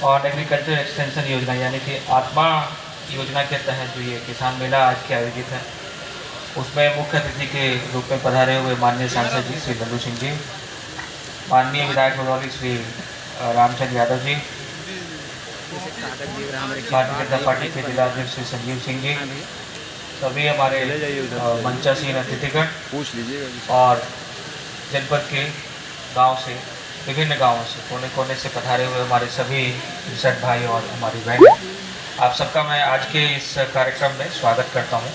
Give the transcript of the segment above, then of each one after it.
और agriculture extension योजना यानी कि आत्मा योजना के तहत जो ये किसान मेला आज के आयोजित है, उसमें मुख्य अतिथि के रूप में पधारे हुए माननीय सांसद जी श्री लल्लू सिंह जी, माननीय विधायक महोदय श्री रामचंद्र यादव जी, भारतीय जनता पार्टी के जिला अध्यक्ष श्री संजीव सिंह जी, सभी हमारे मंचासीन अतिथिगण पूछ लीजिएगा और जनपद के गांव से, विभिन्न गांवों से, कोने कोने से पधारे हुए हमारे सभी कृषक भाई और हमारी बहनें, आप सबका मैं आज के इस कार्यक्रम में स्वागत करता हूं।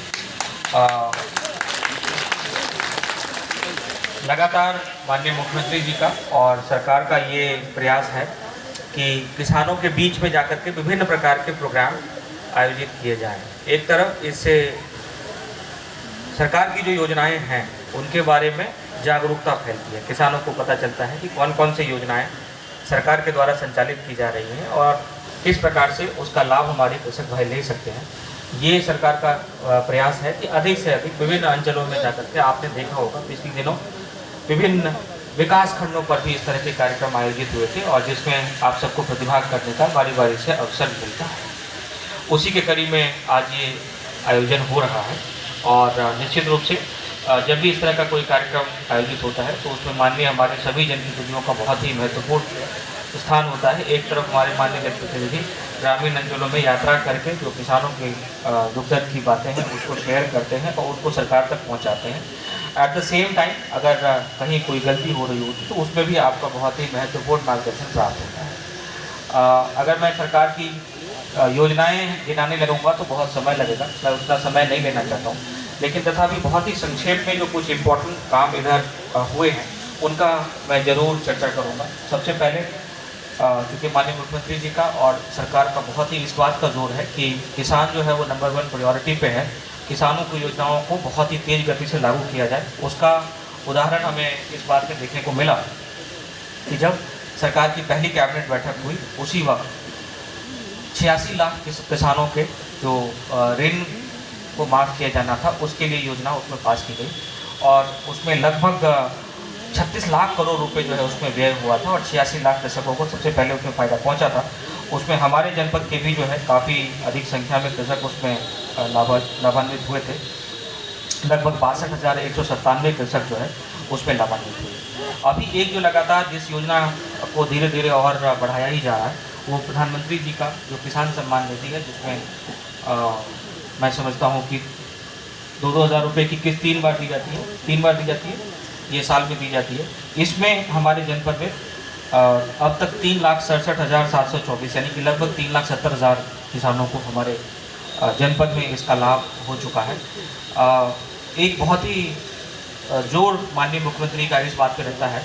लगातार माननीय मुख्यमंत्री जी का और सरकार का ये प्रयास है कि किसानों के बीच में जाकर के विभिन्न प्रकार के प्रोग्राम आयोजित किए जाएं। एक तरफ इससे सरकार की जो योजनाएं हैं उनके बारे में जागरूकता फैलती है, किसानों को पता चलता है कि कौन कौन सी योजनाएं सरकार के द्वारा संचालित की जा रही हैं और किस प्रकार से उसका लाभ हमारे कृषक भाई ले सकते हैं। ये सरकार का प्रयास है कि अधिक से अधिक विभिन्न अंचलों में जाकर के, आपने देखा होगा पिछले दिनों विभिन्न विकास खंडों पर भी इस तरह के कार्यक्रम आयोजित हुए थे और जिसमें आप सबको प्रतिभाग करने का बारी बारी से अवसर मिलता है। उसी के कड़ी में आज ये आयोजन हो रहा है और निश्चित रूप से जब भी इस तरह का कोई कार्यक्रम आयोजित होता है तो उसमें माननीय हमारे सभी जनप्रतिनिधियों का बहुत ही महत्वपूर्ण स्थान होता है। एक तरफ हमारे माननीय जनप्रतिनिधि ग्रामीण अंचलों में यात्रा करके जो किसानों के दुख दर्द की बातें हैं उसको शेयर करते हैं और उसको सरकार तक पहुंचाते हैं। एट द सेम टाइम अगर कहीं कोई गलती हो रही होती तो उसमें भी आपका बहुत ही महत्वपूर्ण मार्गदर्शन प्राप्त होता है। अगर मैं सरकार की योजनाएं गिनाने लगूंगा तो बहुत समय लगेगा, मैं उतना समय नहीं लेना चाहता हूँ, लेकिन तथापि बहुत ही संक्षेप में जो कुछ इम्पोर्टेंट काम इधर हुए हैं उनका मैं ज़रूर चर्चा करूँगा। सबसे पहले क्योंकि माननीय मुख्यमंत्री जी का और सरकार का बहुत ही इस बात का जोर है कि किसान जो है वो नंबर 1 प्रायोरिटी पे है, किसानों की योजनाओं को बहुत ही तेज़ गति से लागू किया जाए। उसका उदाहरण हमें इस बात में देखने को मिला कि जब सरकार की पहली कैबिनेट बैठक हुई उसी वक्त 86 लाख किसानों के जो ऋण को माफ़ किया जाना था उसके लिए योजना उसमें पास की गई और उसमें लगभग 36 लाख करोड़ रुपए जो है उसमें व्यय हुआ था और 86 लाख कृषकों को सबसे पहले उसमें फ़ायदा पहुंचा था। उसमें हमारे जनपद के भी जो है काफ़ी अधिक संख्या में कृषक उसमें लाभान्वित हुए थे। लगभग 62,197 कृषक जो है उसमें लाभान्वित हुए। अभी एक जो लगातार जिस योजना को धीरे धीरे और बढ़ाया ही जा रहा है वो प्रधानमंत्री जी का जो किसान सम्मान निधि है, जिसमें मैं समझता हूँ कि 2-2 हज़ार रुपये की किस्त 3 बार दी जाती है, 3 बार दी जाती है, ये साल में दी जाती है। इसमें हमारे जनपद में अब तक 3,67,724 यानी कि लगभग 3,70,000 किसानों को हमारे जनपद में इसका लाभ हो चुका है। एक बहुत ही जोर माननीय मुख्यमंत्री का इस बात पर रहता है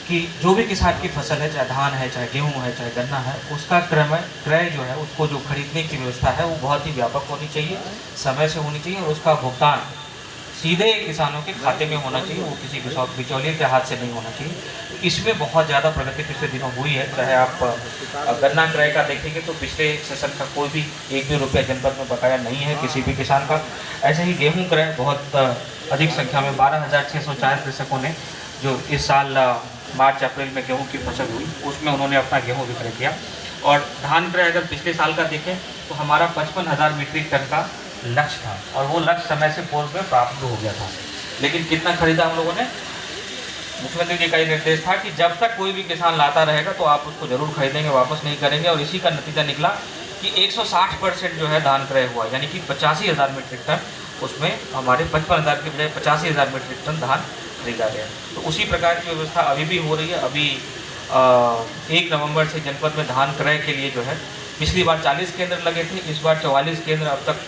कि जो भी किसान की फसल है, चाहे धान है, चाहे गेहूं है, चाहे गन्ना है, उसका क्रय जो है, उसको जो खरीदने की व्यवस्था है वो बहुत ही व्यापक होनी चाहिए, समय से होनी चाहिए और उसका भुगतान सीधे किसानों के खाते में होना चाहिए, वो किसी बिचौलिए के हाथ से नहीं होना चाहिए। इसमें बहुत ज़्यादा प्रगति पिछले दिनों हुई है। चाहे आप गन्ना क्रय का देखेंगे तो पिछले सेशन का कोई भी एक भी रुपया जनपद में बकाया नहीं है किसी भी किसान का। ऐसे ही गेहूं क्रय बहुत अधिक संख्या में 12,604 कृषकों ने जो इस साल मार्च अप्रैल में गेहूं की फसल हुई उसमें उन्होंने अपना गेहूं विक्रय किया। और धान क्रय अगर पिछले साल का देखें तो हमारा 55,000 मीट्रिक टन का लक्ष्य था और वो लक्ष्य समय से पूर्व में प्राप्त हो गया था। लेकिन कितना खरीदा हम लोगों ने? मुख्यमंत्री जी का ये निर्देश था कि जब तक कोई भी किसान लाता रहेगा तो आप उसको जरूर खरीदेंगे, वापस नहीं करेंगे। और इसी का नतीजा निकला कि 160% जो है धान क्रय हुआ, यानी कि 85,000 मीट्रिक टन, उसमें हमारे 55,000 के बजाय 85,000 मीट्रिक टन धान खरीदा गया। तो उसी प्रकार की व्यवस्था अभी भी हो रही है। अभी 1 नवंबर से जनपद में धान क्रय के लिए जो है, पिछली बार 40 केंद्र लगे थे, इस बार 44 केंद्र अब तक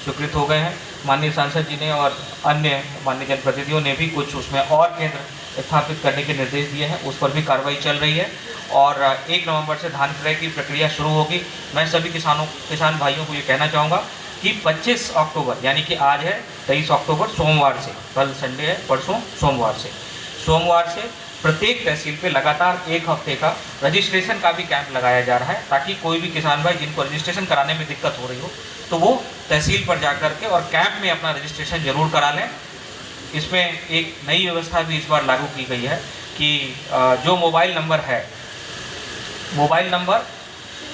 स्वीकृत हो गए हैं। माननीय सांसद जी ने और अन्य माननीय जनप्रतिनिधियों ने भी कुछ उसमें और केंद्र स्थापित करने के निर्देश दिए हैं, उस पर भी कार्रवाई चल रही है और 1 नवंबर से धान क्रय की प्रक्रिया शुरू होगी। मैं सभी किसान भाइयों को ये कहना चाहूँगा कि 25 अक्टूबर यानी कि आज है 23 अक्टूबर सोमवार से, कल संडे है, परसों सोमवार से प्रत्येक तहसील पे लगातार 1 हफ्ते का रजिस्ट्रेशन का भी कैंप लगाया जा रहा है, ताकि कोई भी किसान भाई जिनको रजिस्ट्रेशन कराने में दिक्कत हो रही हो तो वो तहसील पर जा कर के और कैंप में अपना रजिस्ट्रेशन जरूर करा लें। इसमें एक नई व्यवस्था भी इस बार लागू की गई है कि जो मोबाइल नंबर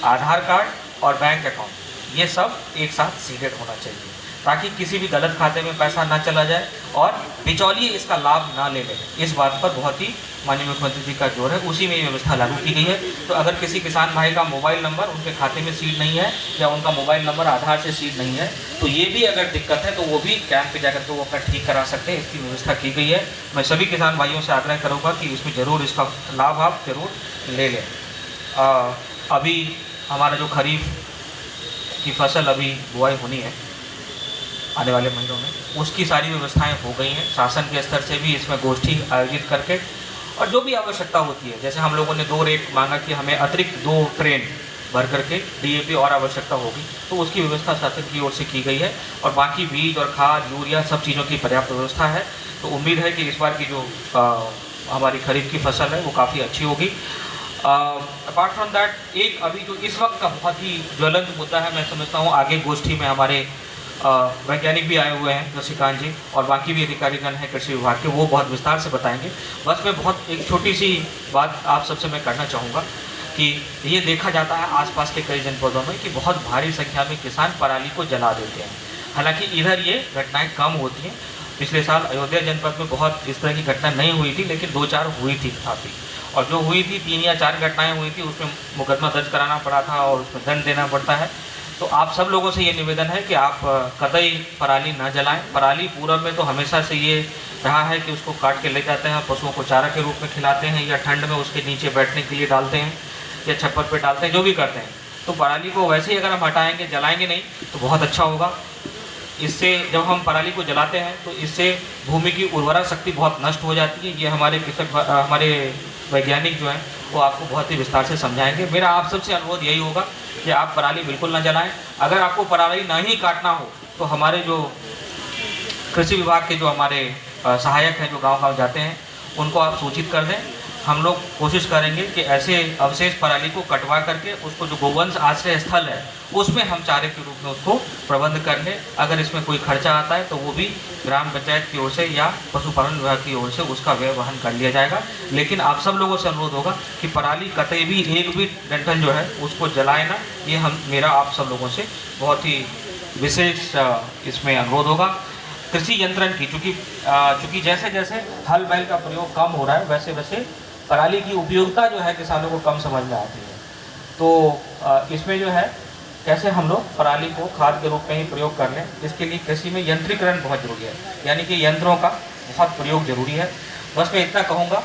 आधार कार्ड और बैंक अकाउंट ये सब एक साथ सीडेड होना चाहिए, ताकि किसी भी गलत खाते में पैसा ना चला जाए और बिचौलिए इसका लाभ ना ले लें। इस बात पर बहुत ही माननीय मुख्यमंत्री जी का जोर है, उसी में ये व्यवस्था लागू की गई है। तो अगर किसी किसान भाई का मोबाइल नंबर उनके खाते में सीड नहीं है या उनका मोबाइल नंबर आधार से सीड नहीं है, तो ये भी अगर दिक्कत है तो वो भी कैंप पे जाकर के वो अपना ठीक करा सकते हैं। इसकी व्यवस्था की गई है। मैं सभी किसान भाइयों से आग्रह करूँगा कि इसमें ज़रूर इसका लाभ आप जरूर ले लें। अभी हमारा जो खरीफ की फसल अभी बुआई होनी है आने वाले महीनों में, उसकी सारी व्यवस्थाएं हो गई हैं। शासन के स्तर से भी इसमें गोष्ठी आयोजित करके और जो भी आवश्यकता होती है, जैसे हम लोगों ने 2 रेक मांगा कि हमें अतिरिक्त 2 ट्रेन भर करके डीएपी और आवश्यकता होगी, तो उसकी व्यवस्था शासन की ओर से की गई है। और बाकी बीज और खाद यूरिया सब चीज़ों की पर्याप्त व्यवस्था है। तो उम्मीद है कि इस बार की जो हमारी खरीफ की फसल है वो काफ़ी अच्छी होगी। अपार्ट फ्रॉम दैट, एक अभी जो इस वक्त का बहुत ही ज्वलंत मुद्दा है, मैं समझता हूँ आगे गोष्ठी में हमारे वैज्ञानिक भी आए हुए हैं, शशिकांत जी, और बाकी भी अधिकारीगण हैं कृषि विभाग के, वो बहुत विस्तार से बताएंगे। बस मैं बहुत एक छोटी सी बात आप सबसे मैं करना चाहूँगा कि ये देखा जाता है आसपास के कई जनपदों में कि बहुत भारी संख्या में किसान पराली को जला देते हैं। हालांकि इधर ये घटनाएं कम होती हैं। पिछले साल अयोध्या जनपद में बहुत इस तरह की घटना नहीं हुई थी, लेकिन 2-4 हुई थी काफ़ी, और जो हुई थी 3 या 4 घटनाएँ हुई थी, उसमें मुकदमा दर्ज कराना पड़ा था और उसमें दंड देना पड़ता है। तो आप सब लोगों से ये निवेदन है कि आप कतई पराली न जलाएं। पराली पूरब में तो हमेशा से ये रहा है कि उसको काट के ले जाते हैं, पशुओं को चारा के रूप में खिलाते हैं, या ठंड में उसके नीचे बैठने के लिए डालते हैं, या छप्पर पे डालते हैं, जो भी करते हैं। तो पराली को वैसे ही अगर हम हटाएंगे, जलाएंगे नहीं, तो बहुत अच्छा होगा। इससे जब हम पराली को जलाते हैं तो इससे भूमि की उर्वरा शक्ति बहुत नष्ट हो जाती है। ये हमारे हमारे वैज्ञानिक जो हैं वो आपको बहुत ही विस्तार से समझाएंगे। मेरा आप सबसे अनुरोध यही होगा कि आप पराली बिल्कुल ना जलाएं। अगर आपको पराली ना ही काटना हो तो हमारे जो कृषि विभाग के जो हमारे सहायक हैं, जो गांव-गांव जाते हैं, उनको आप सूचित कर दें। हम लोग कोशिश करेंगे कि ऐसे अवशेष पराली को कटवा करके उसको जो गोवंश आश्रय स्थल है उसमें हम चारे के रूप में उसको प्रबंध कर लें। अगर इसमें कोई खर्चा आता है तो वो भी ग्राम पंचायत की ओर से या पशुपालन विभाग की ओर से उसका व्यय वहन कर लिया जाएगा। लेकिन आप सब लोगों से अनुरोध होगा कि पराली कतई भी एक भी डंठल जो है उसको जलाए ना। ये मेरा आप सब लोगों से बहुत ही विशेष इसमें अनुरोध होगा। कृषि यंत्रण की चूँकि जैसे जैसे हल बैल का प्रयोग कम हो रहा है, वैसे वैसे पराली की उपयोगिता जो है किसानों को कम समझ में आती है। तो इसमें जो है कैसे हम लोग पराली को खाद के रूप में ही प्रयोग कर लें, इसके लिए कृषि में यंत्रीकरण बहुत जरूरी है, यानी कि यंत्रों का बहुत प्रयोग जरूरी है। बस मैं इतना कहूँगा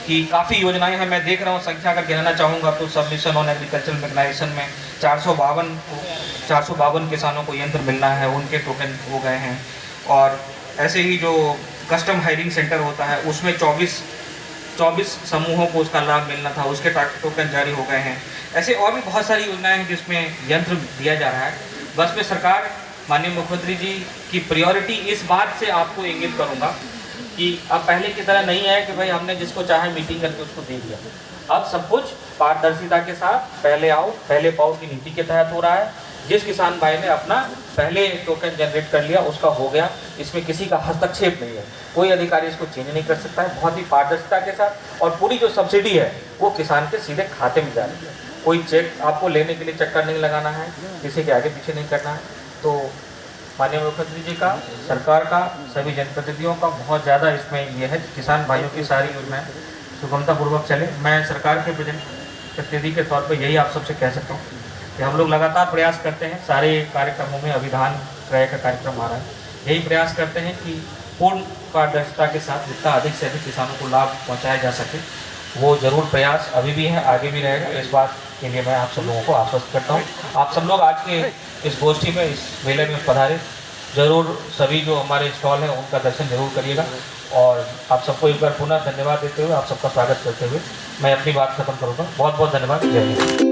कि काफ़ी योजनाएं हैं, मैं देख रहा हूँ, संख्या अगर गिनाना चाहूँगा तो सबमिशन ऑन एग्रीकल्चरल मैकेनाइजेशन में 452 किसानों को यंत्र मिलना है, उनके टोकन हो गए हैं। और ऐसे ही जो कस्टम हायरिंग सेंटर होता है उसमें 24 समूहों को उसका लाभ मिलना था, उसके टोकन जारी हो गए हैं। ऐसे और भी बहुत सारी योजनाएं हैं जिसमें यंत्र दिया जा रहा है। बस मैं सरकार माननीय मुख्यमंत्री जी की प्रायोरिटी इस बात से आपको इंगित करूंगा कि अब पहले की तरह नहीं है कि भाई हमने जिसको चाहे मीटिंग करके उसको दे दिया। अब सब कुछ पारदर्शिता के साथ पहले आओ पहले पाओ की नीति के तहत हो रहा है। जिस किसान भाई ने अपना पहले टोकन जनरेट कर लिया उसका हो गया, इसमें किसी का हस्तक्षेप नहीं है, कोई अधिकारी इसको चेंज नहीं कर सकता है। बहुत ही पारदर्शिता के साथ, और पूरी जो सब्सिडी है वो किसान के सीधे खाते में जा रही है। कोई चेक आपको लेने के लिए चक्कर नहीं लगाना है, किसी के आगे पीछे नहीं करना है। तो माननीय मुख्यमंत्री जी का, सरकार का, सभी जनप्रतिनिधियों का बहुत ज़्यादा इसमें यह है कि किसान भाइयों की सारी योजनाएं सुगमतापूर्वक चले। मैं सरकार के प्रतिनिधि के तौर पर यही आप सबसे कह सकता हूँ कि हम लोग लगातार प्रयास करते हैं, सारे कार्यक्रमों में अभिधान क्रय का कार्यक्रम आ रहा है, यही प्रयास करते हैं कि पूर्ण पारदर्शिता के साथ जितना अधिक से अधिक किसानों को लाभ पहुंचाया जा सके। वो जरूर प्रयास अभी भी है, आगे भी रहेगा। इस बात के लिए मैं आप सब लोगों को आश्वस्त करता हूँ। आप सब लोग आज के इस गोष्ठी में, इस मेले में पधारे, जरूर सभी जो हमारे स्टॉल हैं उनका दर्शन जरूर करिएगा। और आप सबको एक बार पुनः धन्यवाद देते हुए, आप सबका स्वागत करते हुए मैं अपनी बात खत्म करूँगा। बहुत बहुत धन्यवाद। जय हिंद।